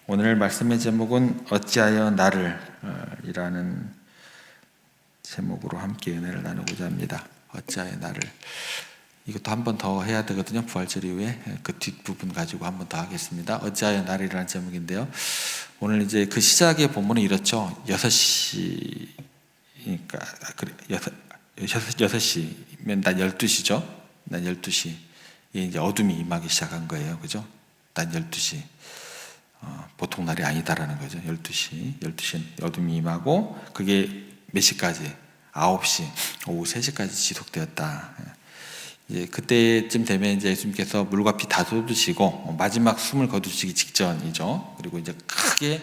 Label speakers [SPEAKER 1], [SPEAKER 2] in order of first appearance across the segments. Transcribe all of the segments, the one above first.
[SPEAKER 1] 오늘 말씀의 제목은 어찌하여 나를 이라는 제목으로 함께 은혜를 나누고자 합니다. 어찌하여 나를. 이것도 한 번 더 해야 되거든요. 부활절 이후에 그 뒷부분 가지고 한 번 더 하겠습니다. 어찌하여 나를이라는 제목인데요. 오늘 이제 그 시작의 본문은 이렇죠. 6시니까 6시면 난 12시죠. 난 12시. 이제 어둠이 임하기 시작한 거예요. 그죠? 난 12시. 보통 날이 아니다라는 거죠. 12시 어둠이 임하고 그게 몇 시까지? 9시, 오후 3시까지 지속되었다. 이제 그때쯤 되면 이제 예수님께서 물과 피 다 쏟으시고 마지막 숨을 거두시기 직전이죠. 그리고 이제 크게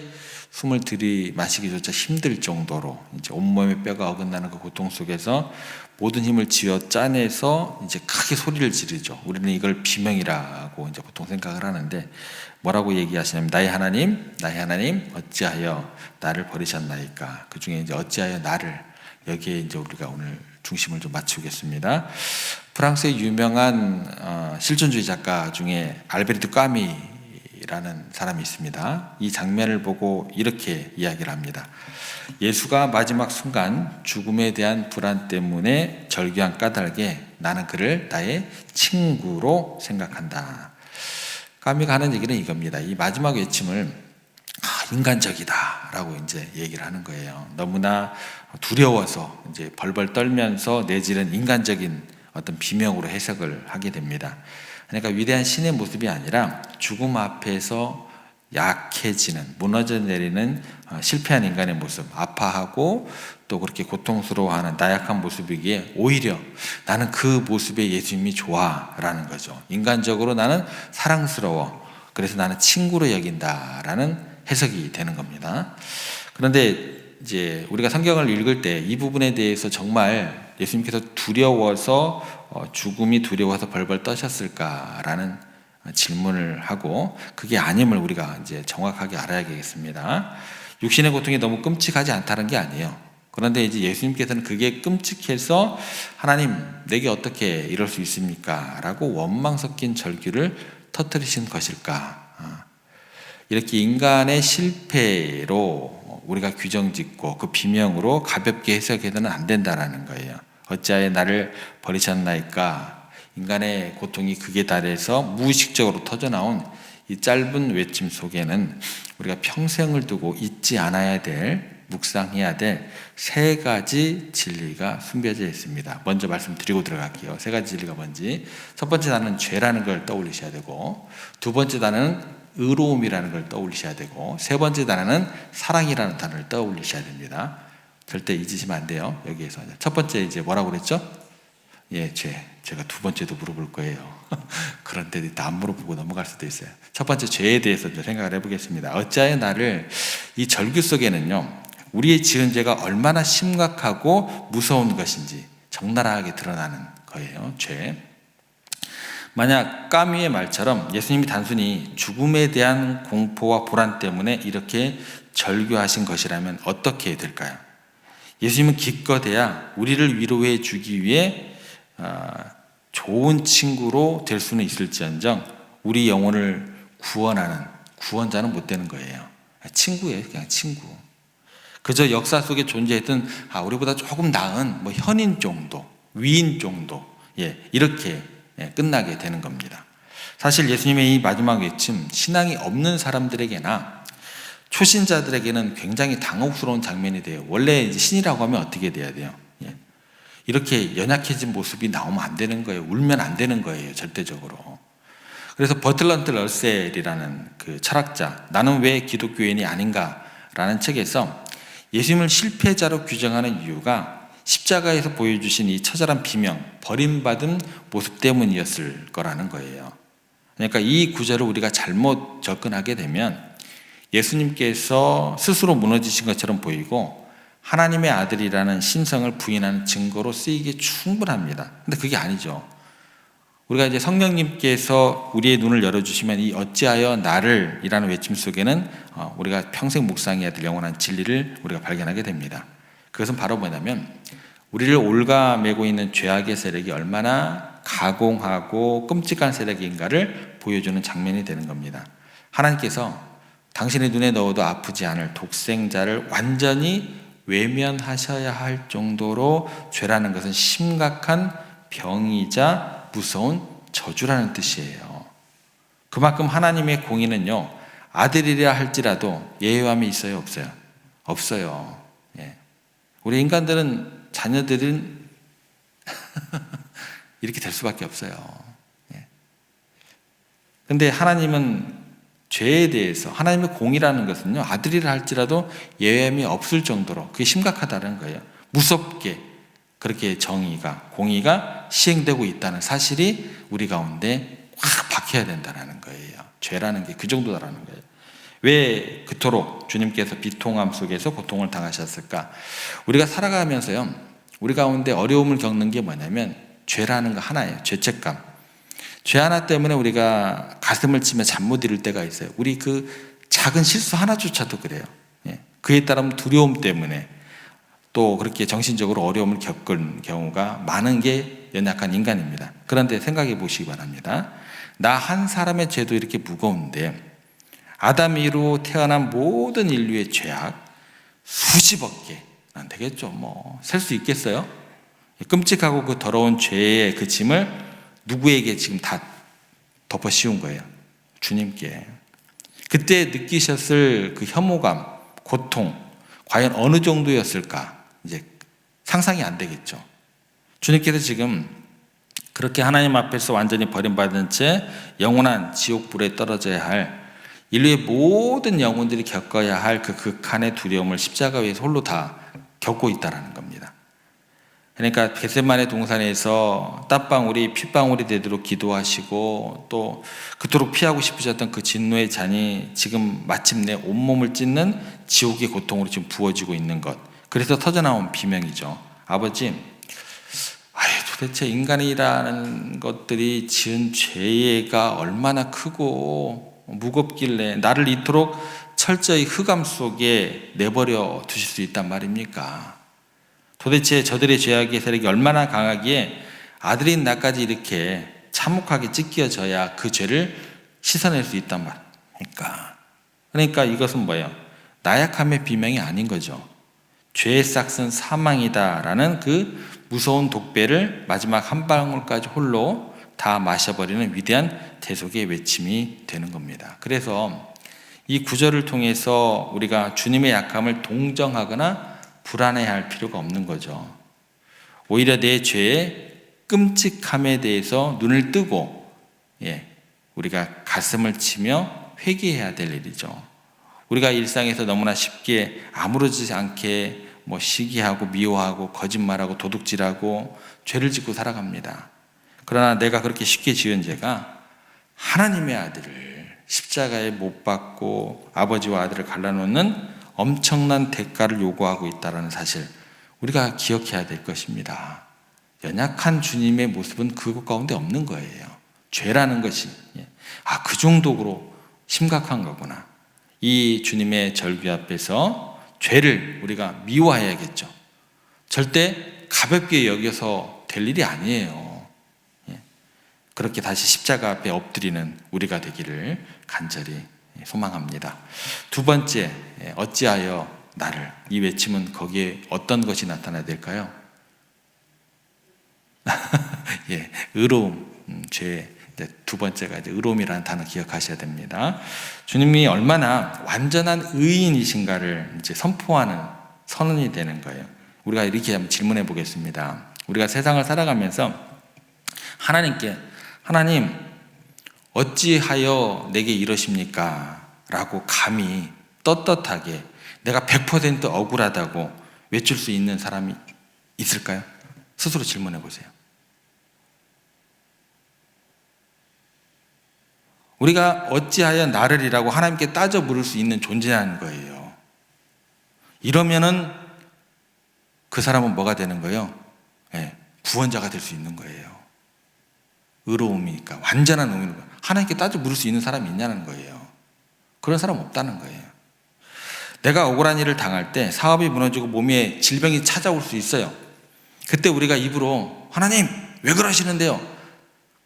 [SPEAKER 1] 숨을 들이마시기조차 힘들 정도로 이제 온몸의 뼈가 어긋나는 그 고통 속에서 모든 힘을 쥐어 짜내서 이제 크게 소리를 지르죠. 우리는 이걸 비명이라고 이제 보통 생각을 하는데 뭐라고 얘기하시냐면 나의 하나님 어찌하여 나를 버리셨나이까. 그 중에 이제 어찌하여 나를, 여기에 이제 우리가 오늘 중심을 좀 맞추겠습니다. 프랑스의 유명한 실존주의 작가 중에 알베르트 까미라는 사람이 있습니다. 이 장면을 보고 이렇게 이야기를 합니다. 예수가 마지막 순간 죽음에 대한 불안 때문에 절규한 까닭에 나는 그를 나의 친구로 생각한다. 까미가 하는 얘기는 이겁니다. 이 마지막 외침을 인간적이다 라고 이제 얘기를 하는 거예요. 너무나 두려워서 이제 벌벌 떨면서 내지른 인간적인 어떤 비명으로 해석을 하게 됩니다. 그러니까 위대한 신의 모습이 아니라 죽음 앞에서 약해지는, 무너져 내리는 실패한 인간의 모습, 아파하고 또 그렇게 고통스러워하는 나약한 모습이기에 오히려 나는 그 모습에 예수님이 좋아라는 거죠. 인간적으로 나는 사랑스러워, 그래서 나는 친구로 여긴다라는 해석이 되는 겁니다. 그런데 이제 우리가 성경을 읽을 때 이 부분에 대해서 정말 예수님께서 두려워서 죽음이 두려워서 벌벌 떠셨을까라는 질문을 하고 그게 아님을 우리가 이제 정확하게 알아야겠습니다. 육신의 고통이 너무 끔찍하지 않다는 게 아니에요. 그런데 이제 예수님께서는 그게 끔찍해서 하나님 내게 어떻게 이럴 수 있습니까? 라고 원망 섞인 절규를 터뜨리신 것일까? 이렇게 인간의 실패로 우리가 규정짓고 그 비명으로 가볍게 해석해서는 안 된다라는 거예요. 어찌하여 나를 버리셨나이까? 인간의 고통이 극에 달해서 무의식적으로 터져나온 이 짧은 외침 속에는 우리가 평생을 두고 잊지 않아야 될, 묵상해야 될 세 가지 진리가 숨겨져 있습니다. 먼저 말씀드리고 들어갈게요. 세 가지 진리가 뭔지. 첫 번째 단어는 죄라는 걸 떠올리셔야 되고, 두 번째 단어는 의로움이라는 걸 떠올리셔야 되고, 세 번째 단어는 사랑이라는 단어를 떠올리셔야 됩니다. 절대 잊으시면 안 돼요. 여기에서 첫 번째 이제 뭐라고 그랬죠? 예, 제가 두 번째도 물어볼 거예요. 그런데 일단 안 물어보고 넘어갈 수도 있어요. 첫 번째 죄에 대해서 생각을 해보겠습니다. 어찌하여 나를, 이 절규 속에는요, 우리의 지은 죄가 얼마나 심각하고 무서운 것인지 적나라하게 드러나는 거예요. 죄. 만약 까미의 말처럼 예수님이 단순히 죽음에 대한 공포와 불안 때문에 이렇게 절규하신 것이라면 어떻게 될까요? 예수님은 기껏해야 우리를 위로해 주기 위해 좋은 친구로 될 수는 있을지언정 우리 영혼을 구원하는 구원자는 못 되는 거예요. 친구예요. 그냥 친구. 그저 역사 속에 존재했던 우리보다 조금 나은 현인 정도, 위인 정도, 이렇게 끝나게 되는 겁니다. 사실 예수님의 이 마지막 외침, 신앙이 없는 사람들에게나 초신자들에게는 굉장히 당혹스러운 장면이 돼요. 원래 이제 신이라고 하면 어떻게 돼야 돼요? 이렇게 연약해진 모습이 나오면 안 되는 거예요. 울면 안 되는 거예요. 절대적으로. 그래서 버틀런트 러셀이라는 그 철학자, 나는 왜 기독교인이 아닌가라는 책에서 예수님을 실패자로 규정하는 이유가 십자가에서 보여주신 이 처절한 비명, 버림받은 모습 때문이었을 거라는 거예요. 그러니까 이 구절을 우리가 잘못 접근하게 되면 예수님께서 스스로 무너지신 것처럼 보이고 하나님의 아들이라는 신성을 부인하는 증거로 쓰이기 충분합니다. 근데 그게 아니죠. 우리가 이제 성령님께서 우리의 눈을 열어주시면 이 어찌하여 나를 이라는 외침 속에는 우리가 평생 묵상해야 될 영원한 진리를 우리가 발견하게 됩니다. 그것은 바로 뭐냐면 우리를 올가매고 있는 죄악의 세력이 얼마나 가공하고 끔찍한 세력인가를 보여주는 장면이 되는 겁니다. 하나님께서 당신의 눈에 넣어도 아프지 않을 독생자를 완전히 외면하셔야 할 정도로 죄라는 것은 심각한 병이자 무서운 저주라는 뜻이에요. 그만큼 하나님의 공의는요, 아들이라 할지라도 예외함이 있어요, 없어요? 없어요. 예. 우리 인간들은, 자녀들은 이렇게 될 수밖에 없어요. 예. 근데 하나님은 죄에 대해서, 하나님의 공의라는 것은요, 아들이라 할지라도 예외함이 없을 정도로 그게 심각하다는 거예요. 무섭게 그렇게 정의가, 공의가 시행되고 있다는 사실이 우리 가운데 확 박혀야 된다는 거예요. 죄라는 게 그 정도다라는 거예요. 왜 그토록 주님께서 비통함 속에서 고통을 당하셨을까? 우리가 살아가면서요, 우리 가운데 어려움을 겪는 게 뭐냐면 죄라는 거 하나예요. 죄책감. 죄 하나 때문에 우리가 가슴을 치며 잠 못 이룰 때가 있어요. 우리 그 작은 실수 하나조차도 그래요. 예. 그에 따른 두려움 때문에 또 그렇게 정신적으로 어려움을 겪은 경우가 많은 게 연약한 인간입니다. 그런데 생각해 보시기 바랍니다. 나 한 사람의 죄도 이렇게 무거운데 아담 이로 태어난 모든 인류의 죄악 수십억 개, 안 되겠죠. 뭐 셀 수 있겠어요? 끔찍하고 그 더러운 죄의 그 짐을 누구에게 지금 다 덮어 씌운 거예요? 주님께. 그때 느끼셨을 그 혐오감, 고통, 과연 어느 정도였을까? 이제 상상이 안 되겠죠. 주님께서 지금 그렇게 하나님 앞에서 완전히 버림받은 채 영원한 지옥불에 떨어져야 할 인류의 모든 영혼들이 겪어야 할 그 극한의 두려움을 십자가 위에서 홀로 다 겪고 있다는 겁니다. 그러니까 겟세마네 동산에서 땀방울이 핏방울이 되도록 기도하시고 또 그토록 피하고 싶으셨던 그 진노의 잔이 지금 마침내 온몸을 찢는 지옥의 고통으로 지금 부어지고 있는 것. 그래서 터져나온 비명이죠. 아버지, 도대체 인간이라는 것들이 지은 죄가 얼마나 크고 무겁길래 나를 이토록 철저히 흑암 속에 내버려 두실 수 있단 말입니까? 도대체 저들의 죄악의 세력이 얼마나 강하기에 아들인 나까지 이렇게 참혹하게 찢겨져야 그 죄를 씻어낼 수 있단 말입니까? 그러니까 이것은 뭐예요? 나약함의 비명이 아닌 거죠. 죄의 싹은 사망이다라는 그 무서운 독배를 마지막 한 방울까지 홀로 다 마셔버리는 위대한 대속의 외침이 되는 겁니다. 그래서 이 구절을 통해서 우리가 주님의 약함을 동정하거나 불안해할 필요가 없는 거죠. 오히려 내 죄의 끔찍함에 대해서 눈을 뜨고 우리가 가슴을 치며 회개해야 될 일이죠. 우리가 일상에서 너무나 쉽게 아무렇지 않게 시기하고 미워하고 거짓말하고 도둑질하고 죄를 짓고 살아갑니다. 그러나 내가 그렇게 쉽게 지은 죄가 하나님의 아들을 십자가에 못 박고 아버지와 아들을 갈라놓는 엄청난 대가를 요구하고 있다는 사실, 우리가 기억해야 될 것입니다. 연약한 주님의 모습은 그것 가운데 없는 거예요. 죄라는 것이 그 정도로 심각한 거구나. 이 주님의 절규 앞에서 죄를 우리가 미워해야겠죠. 절대 가볍게 여겨서 될 일이 아니에요. 그렇게 다시 십자가 앞에 엎드리는 우리가 되기를 간절히 소망합니다. 두 번째, 어찌하여 나를, 이 외침은 거기에 어떤 것이 나타나야 될까요? 의로움, 죄. 두 번째가 이제 의로움이라는 단어 기억하셔야 됩니다. 주님이 얼마나 완전한 의인이신가를 이제 선포하는 선언이 되는 거예요. 우리가 이렇게 한번 질문해 보겠습니다. 우리가 세상을 살아가면서 하나님께, 하나님 어찌하여 내게 이러십니까? 라고 감히 떳떳하게 내가 100% 억울하다고 외칠 수 있는 사람이 있을까요? 스스로 질문해 보세요. 우리가 어찌하여 나를이라고 하나님께 따져 물을 수 있는 존재라는 거예요. 이러면은 그 사람은 뭐가 되는 거예요? 구원자가 될 수 있는 거예요. 의로움이니까, 완전한 의로움이니까. 하나님께 따져 물을 수 있는 사람이 있냐는 거예요. 그런 사람 없다는 거예요. 내가 억울한 일을 당할 때 사업이 무너지고 몸에 질병이 찾아올 수 있어요. 그때 우리가 입으로 하나님 왜 그러시는데요?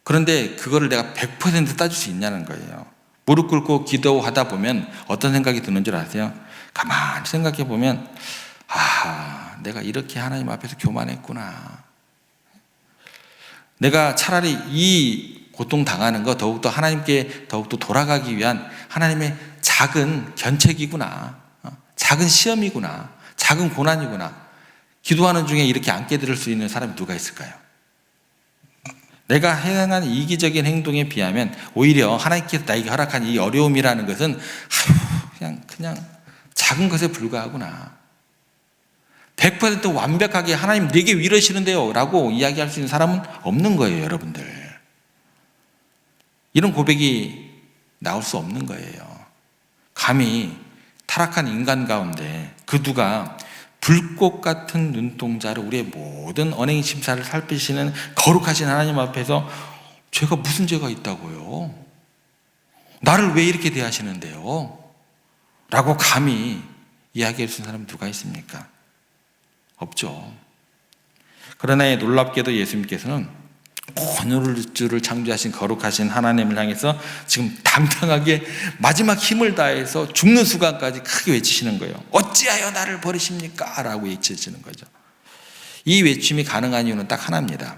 [SPEAKER 1] 그런데 그거를 내가 100% 따질 수 있냐는 거예요. 무릎 꿇고 기도하다 보면 어떤 생각이 드는 줄 아세요? 가만히 생각해 보면 내가 이렇게 하나님 앞에서 교만했구나. 내가 차라리 이 고통당하는 거 더욱더 하나님께 더욱더 돌아가기 위한 하나님의 작은 견책이구나. 작은 시험이구나. 작은 고난이구나. 기도하는 중에 이렇게 안 깨달을 수 있는 사람이 누가 있을까요? 내가 행한 이기적인 행동에 비하면 오히려 하나님께서 나에게 허락한 이 어려움이라는 것은 그냥 작은 것에 불과하구나. 100% 완벽하게 하나님 내게 왜 이러시는데요? 라고 이야기할 수 있는 사람은 없는 거예요, 여러분들. 이런 고백이 나올 수 없는 거예요. 감히 타락한 인간 가운데 그 누가 불꽃 같은 눈동자를 우리의 모든 언행 심사를 살피시는 거룩하신 하나님 앞에서 죄가 무슨 죄가 있다고요? 나를 왜 이렇게 대하시는데요? 라고 감히 이야기할 수 있는 사람이 누가 있습니까? 없죠. 그러나 놀랍게도 예수님께서는 온 우주를 창조하신 거룩하신 하나님을 향해서 지금 당당하게 마지막 힘을 다해서 죽는 순간까지 크게 외치시는 거예요. 어찌하여 나를 버리십니까? 라고 외치시는 거죠. 이 외침이 가능한 이유는 딱 하나입니다.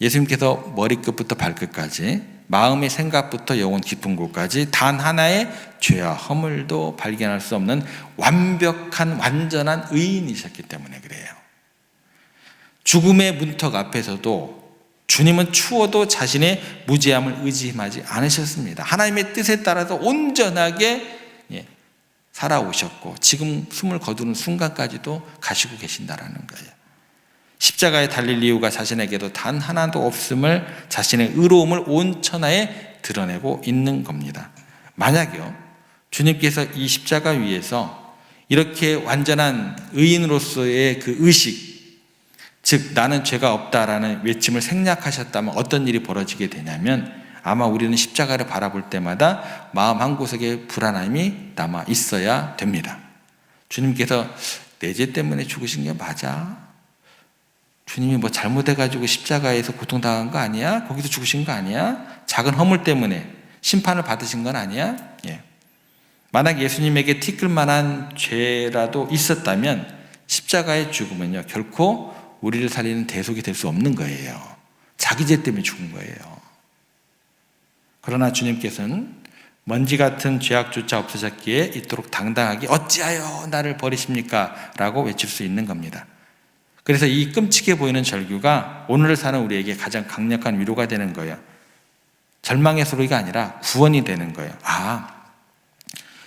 [SPEAKER 1] 예수님께서 머리끝부터 발끝까지 마음의 생각부터 영혼 깊은 곳까지 단 하나의 죄와 허물도 발견할 수 없는 완벽한 완전한 의인이셨기 때문에 그래요. 죽음의 문턱 앞에서도 주님은 추워도 자신의 무죄함을 의심하지 않으셨습니다. 하나님의 뜻에 따라서 온전하게 살아오셨고 지금 숨을 거두는 순간까지도 가시고 계신다라는 거예요. 십자가에 달릴 이유가 자신에게도 단 하나도 없음을 자신의 의로움을 온 천하에 드러내고 있는 겁니다. 만약요 주님께서 이 십자가 위에서 이렇게 완전한 의인으로서의 그 의식, 즉 나는 죄가 없다라는 외침을 생략하셨다면 어떤 일이 벌어지게 되냐면 아마 우리는 십자가를 바라볼 때마다 마음 한구석에 불안함이 남아 있어야 됩니다. 주님께서 내 죄 때문에 죽으신 게 맞아? 주님이 뭐 잘못해가지고 십자가에서 고통당한 거 아니야? 거기서 죽으신 거 아니야? 작은 허물 때문에 심판을 받으신 건 아니야? 만약 예수님에게 티끌 만한 죄라도 있었다면 십자가의 죽음은요 결코 우리를 살리는 대속이 될 수 없는 거예요. 자기 죄 때문에 죽은 거예요. 그러나 주님께서는 먼지 같은 죄악조차 없으셨기에 이토록 당당하게 어찌하여 나를 버리십니까? 라고 외칠 수 있는 겁니다. 그래서 이 끔찍해 보이는 절규가 오늘을 사는 우리에게 가장 강력한 위로가 되는 거예요. 절망의 소리가 아니라 구원이 되는 거예요.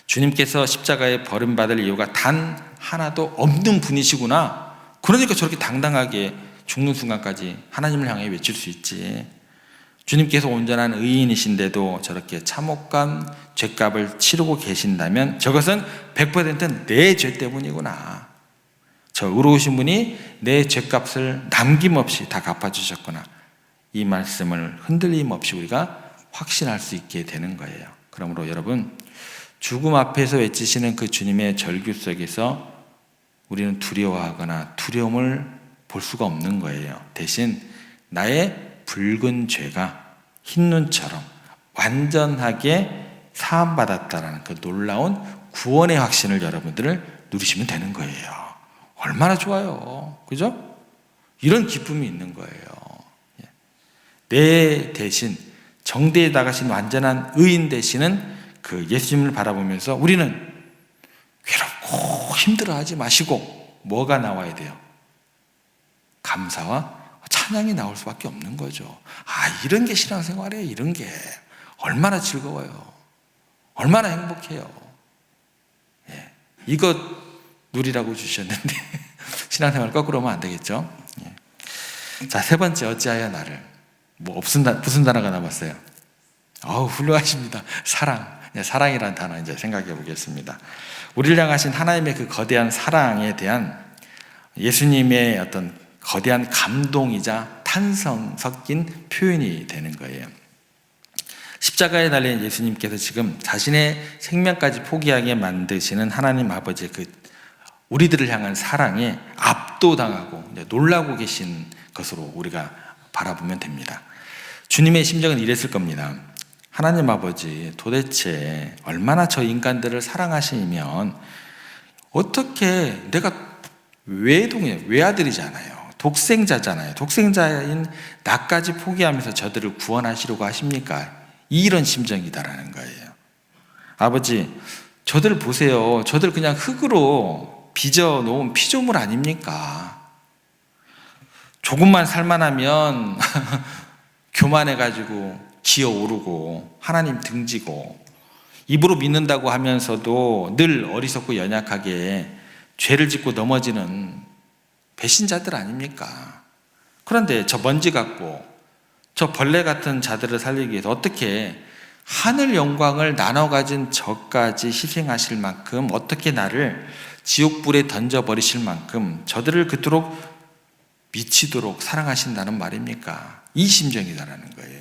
[SPEAKER 1] 주님께서 십자가에 버림받을 이유가 단 하나도 없는 분이시구나. 그러니까 저렇게 당당하게 죽는 순간까지 하나님을 향해 외칠 수 있지. 주님께서 온전한 의인이신데도 저렇게 참혹한 죄값을 치르고 계신다면 저것은 100% 내 죄 때문이구나. 저 의로우신 분이 내 죄값을 남김없이 다 갚아주셨구나. 이 말씀을 흔들림 없이 우리가 확신할 수 있게 되는 거예요. 그러므로 여러분, 죽음 앞에서 외치시는 그 주님의 절규 속에서 우리는 두려워하거나 두려움을 볼 수가 없는 거예요. 대신 나의 붉은 죄가 흰 눈처럼 완전하게 사함받았다라는 그 놀라운 구원의 확신을 여러분들을 누리시면 되는 거예요. 얼마나 좋아요. 그죠? 이런 기쁨이 있는 거예요. 내 대신 정대에 나가신 완전한 의인 되시는 그 예수님을 바라보면서 우리는 괴롭고 힘들어하지 마시고 뭐가 나와야 돼요? 감사와 찬양이 나올 수밖에 없는 거죠. 이런 게 신앙생활이에요. 이런 게 얼마나 즐거워요. 얼마나 행복해요. 이것 누리라고 주셨는데 신앙생활 거꾸로 하면 안 되겠죠. 자, 세 번째, 어찌하여 나를. 무슨 단어가 남았어요? 훌륭하십니다. 사랑이라는 단어 이제 생각해 보겠습니다. 우리를 향하신 하나님의 그 거대한 사랑에 대한 예수님의 어떤 거대한 감동이자 탄성 섞인 표현이 되는 거예요. 십자가에 달린 예수님께서 지금 자신의 생명까지 포기하게 만드시는 하나님 아버지의 그 우리들을 향한 사랑에 압도당하고 놀라고 계신 것으로 우리가 바라보면 됩니다. 주님의 심정은 이랬을 겁니다. 하나님 아버지 도대체 얼마나 저 인간들을 사랑하시면 어떻게 내가 외아들이잖아요. 독생자잖아요. 독생자인 나까지 포기하면서 저들을 구원하시려고 하십니까? 이런 심정이다라는 거예요. 아버지, 저들 보세요. 저들 그냥 흙으로 빚어 놓은 피조물 아닙니까? 조금만 살만하면 교만해가지고 기어오르고 하나님 등지고 입으로 믿는다고 하면서도 늘 어리석고 연약하게 죄를 짓고 넘어지는 배신자들 아닙니까? 그런데 저 먼지 같고 저 벌레 같은 자들을 살리기 위해서 어떻게 하늘 영광을 나눠 가진 저까지 희생하실 만큼, 어떻게 나를 지옥불에 던져버리실 만큼 저들을 그토록 미치도록 사랑하신다는 말입니까? 이 심정이다라는 거예요.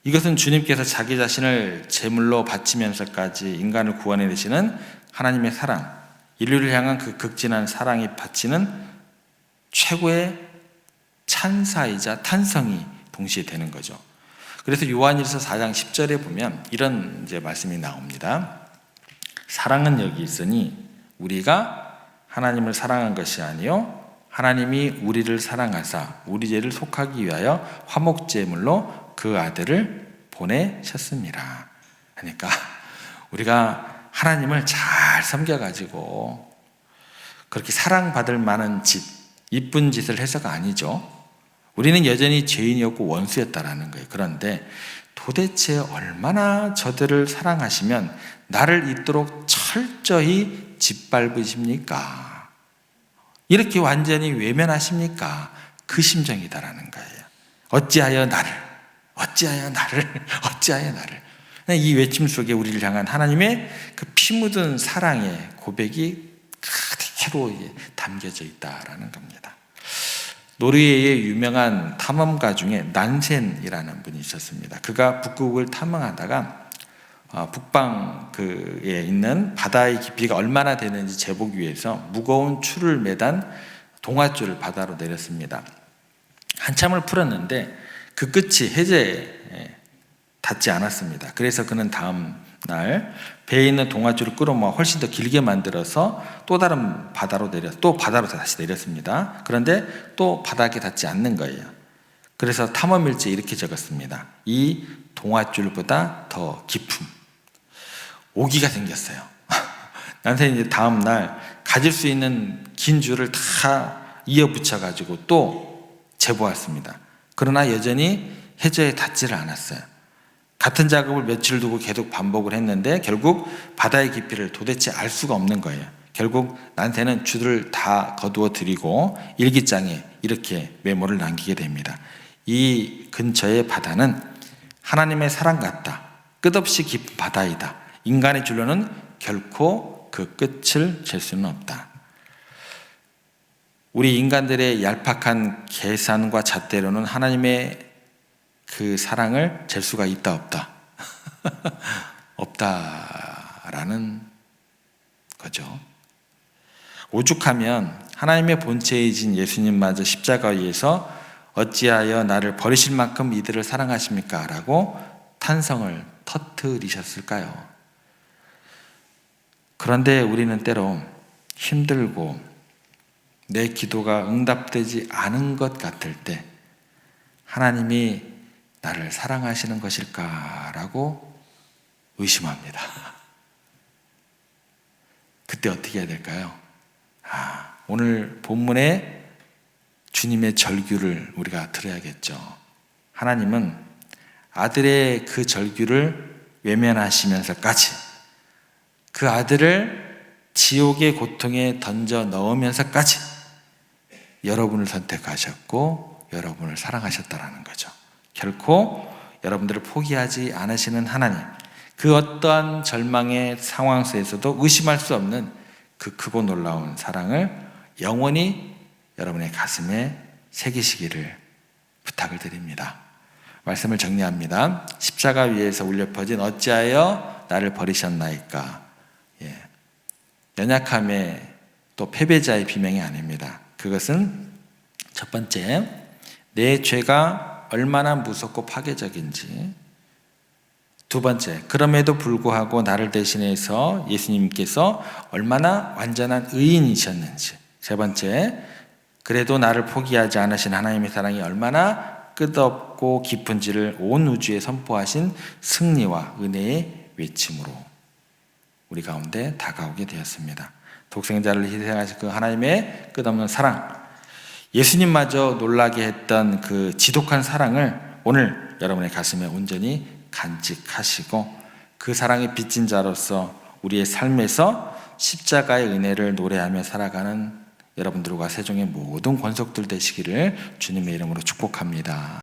[SPEAKER 1] 이것은 주님께서 자기 자신을 제물로 바치면서까지 인간을 구원해내시는 하나님의 사랑, 인류를 향한 그 극진한 사랑이 바치는 최고의 찬사이자 탄성이 동시에 되는 거죠. 그래서 요한일서 4장 10절에 보면 이런 말씀이 나옵니다. 사랑은 여기 있으니 우리가 하나님을 사랑한 것이 아니요 하나님이 우리를 사랑하사 우리 죄를 속하기 위하여 화목제물로 그 아들을 보내셨습니다. 그러니까 우리가 하나님을 잘 섬겨가지고 그렇게 사랑받을 만한 짓, 이쁜 짓을 해서가 아니죠. 우리는 여전히 죄인이었고 원수였다라는 거예요. 그런데 도대체 얼마나 저들을 사랑하시면 나를 잊도록 철저히 짓밟으십니까? 이렇게 완전히 외면하십니까? 그 심정이다라는 거예요. 어찌하여 나를, 어찌하여 나를, 어찌하여 나를. 이 외침 속에 우리를 향한 하나님의 그 피 묻은 사랑의 고백이 가득히로 담겨져 있다라는 겁니다. 노르웨이의 유명한 탐험가 중에 난센이라는 분이 있었습니다. 그가 북극을 탐험하다가 북방에 있는 바다의 깊이가 얼마나 되는지 재보기 위해서 무거운 줄을 매단 동아줄을 바다로 내렸습니다. 한참을 풀었는데 그 끝이 해저에 닿지 않았습니다. 그래서 그는 다음 날 배에 있는 동아줄을 끌어모아 훨씬 더 길게 만들어서 또 다른 바다로 또 바다로 다시 내렸습니다. 그런데 또 바닥에 닿지 않는 거예요. 그래서 탐험일지에 이렇게 적었습니다. 이 동아줄보다 더 깊음. 오기가 생겼어요. 난센이 이제 다음 날 가질 수 있는 긴 줄을 다 이어붙여가지고 또 재보았습니다. 그러나 여전히 해저에 닿지를 않았어요. 같은 작업을 며칠 두고 계속 반복을 했는데 결국 바다의 깊이를 도대체 알 수가 없는 거예요. 결국 난센은 줄을 다 거두어 드리고 일기장에 이렇게 메모를 남기게 됩니다. 이 근처의 바다는 하나님의 사랑 같다. 끝없이 깊은 바다이다. 인간의 줄로는 결코 그 끝을 잴 수는 없다. 우리 인간들의 얄팍한 계산과 잣대로는 하나님의 그 사랑을 잴 수가 있다 없다? 없다라는 거죠. 오죽하면 하나님의 본체이신 예수님마저 십자가 위에서 어찌하여 나를 버리실 만큼 이들을 사랑하십니까? 라고 탄성을 터뜨리셨을까요? 그런데 우리는 때로 힘들고 내 기도가 응답되지 않은 것 같을 때 하나님이 나를 사랑하시는 것일까라고 의심합니다. 그때 어떻게 해야 될까요? 오늘 본문의 주님의 절규를 우리가 들어야겠죠. 하나님은 아들의 그 절규를 외면하시면서까지 그 아들을 지옥의 고통에 던져 넣으면서까지 여러분을 선택하셨고 여러분을 사랑하셨다라는 거죠. 결코 여러분들을 포기하지 않으시는 하나님, 그 어떠한 절망의 상황 속에서도 의심할 수 없는 그 크고 놀라운 사랑을 영원히 여러분의 가슴에 새기시기를 부탁을 드립니다. 말씀을 정리합니다. 십자가 위에서 울려 퍼진 어찌하여 나를 버리셨나이까. 연약함의 또 패배자의 비명이 아닙니다. 그것은 첫 번째, 내 죄가 얼마나 무섭고 파괴적인지 두 번째, 그럼에도 불구하고 나를 대신해서 예수님께서 얼마나 완전한 의인이셨는지. 세 번째, 그래도 나를 포기하지 않으신 하나님의 사랑이 얼마나 끝없고 깊은지를 온 우주에 선포하신 승리와 은혜의 외침으로 우리 가운데 다가오게 되었습니다. 독생자를 희생하신 그 하나님의 끝없는 사랑, 예수님마저 놀라게 했던 그 지독한 사랑을 오늘 여러분의 가슴에 온전히 간직하시고 그 사랑의 빚진 자로서 우리의 삶에서 십자가의 은혜를 노래하며 살아가는 여러분들과 세종의 모든 권속들 되시기를 주님의 이름으로 축복합니다.